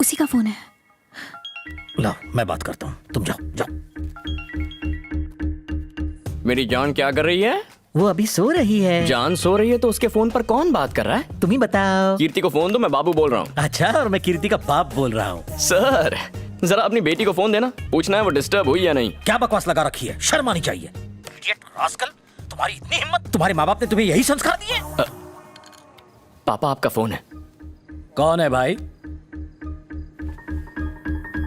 किसी का फोन है। लो मैं बात करता हूँ, तुम जाओ जाओ। मेरी जान क्या कर रही है? वो अभी सो रही है। जान सो रही है तो उसके फोन पर कौन बात कर रहा है? तुम ही बताओ। कीर्ति को फोन दो, मैं बाबू बोल रहा हूँ। अच्छा, और मैं कीर्ति का बाप बोल रहा हूँ। सर जरा अपनी बेटी को फोन देना, पूछना है वो डिस्टर्ब हुई या नहीं। क्या बकवास लगा रखी है, शर्म आनी चाहिए। इडियट रास्कल, तुम्हारी इतनी हिम्मत, तुम्हारे माँ बाप ने तुम्हें यही संस्कार दिए? पापा आपका फोन है। कौन है भाई?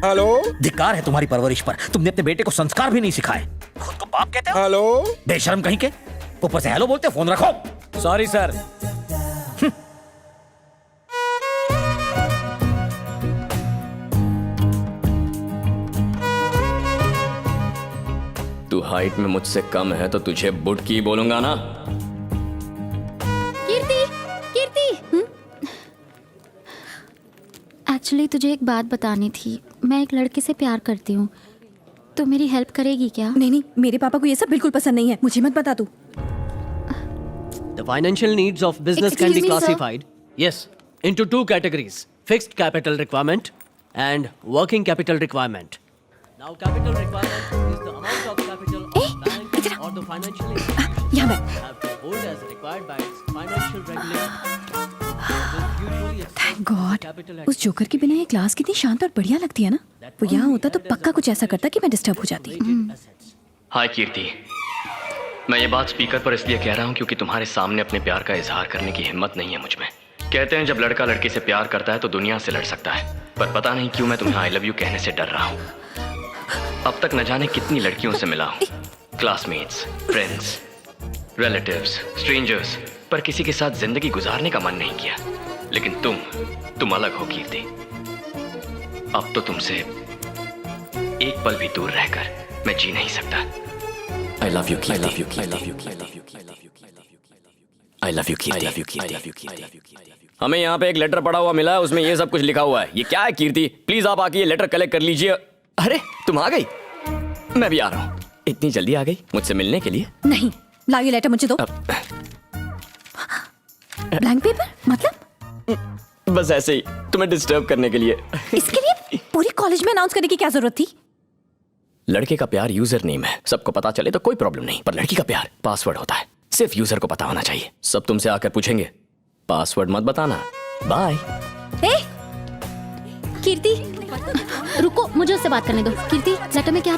हेलो धिक्कार है तुम्हारी परवरिश पर, तुमने अपने बेटे को संस्कार भी नहीं सिखाए। खुद को बाप कहते हो? हेलो बेशर्म कहीं के, ऊपर से हेलो बोलते हो। फोन रखो। Sorry sir. तू हाइट में मुझसे कम है तो तुझे बुटकी बोलूंगा ना। कीर्ति, कीर्ति। एक्चुअली तुझे एक बात बतानी थी। मैं एक लड़के से प्यार करती हूँ, तो मेरी हेल्प करेगी क्या? नहीं नहीं, मेरे पापा को ये सब बिल्कुल पसंद नहीं है, मुझे मत बता तू। The financial needs of business can be Excuse me, sir. classified, yes, into two categories: fixed capital requirement and working capital requirement. Now, capital requirement is the amount of capital a bank or the financial institution यहाँ बैठ। have to hold as required by its financial regulator. This usually exceeds Thank God. the capital उस joker के बिना ये class कितनी शांत और बढ़िया लगती है ना। वो यहाँ होता तो पक्का कुछ ऐसा करता कि मैं डिस्टर्ब हो जाती। assets. हाय कीर्ति, मैं ये बात स्पीकर पर इसलिए कह रहा हूँ क्योंकि तुम्हारे सामने अपने प्यार का इजहार करने की हिम्मत नहीं है मुझ में। कहते हैं जब लड़का लड़की से प्यार करता है तो दुनिया से लड़ सकता है, पर पता नहीं क्यों मैं तुम्हें आई लव यू कहने से डर रहा हूँ। अब तक न जाने कितनी लड़कियों से मिला हूँ, क्लासमेट्स, फ्रेंड्स, रिलेटिव्स, स्ट्रेंजर्स, पर किसी के साथ जिंदगी गुजारने का मन नहीं किया। लेकिन तुम अलग हो कीर्ति। अब तो तुमसे एक पल भी दूर रहकर मैं जी नहीं सकता। I love you, Kirti. I love you, Kirti. I love you, Kirti. I love you, Kirti. I love you, Kirti. I love you, Kirti. हमें यहाँ पे एक लेटर पड़ा हुआ मिला है, उसमें ये सब कुछ लिखा हुआ है। ये क्या है कीर्ति? प्लीज आप आके ये लेटर कलेक्ट कर लीजिए। अरे तुम आ गई? मैं भी आ रहा हूँ। इतनी जल्दी आ गई मुझसे मिलने के लिए? नहीं, लाओ ये लेटर मुझे दो। ब्लैंक पेपर मतलब? बस ऐसे ही तुम्हें डिस्टर्ब करने के लिए। इसके लिए पूरी कॉलेज में अनाउंस करने की क्या जरूरत थी? लड़के का प्यार यूजर नेम है, सबको पता चले तो कोई प्रॉब्लम नहीं, पर लड़की का प्यार पासवर्ड होता है, सिर्फ यूजर को पता होना चाहिए। सब तुमसे आकर पूछेंगे, पासवर्ड मत बताना। बाय। कीर्ति रुको, मुझे उससे बात करने दो। कीर्ति, लेटर में क्या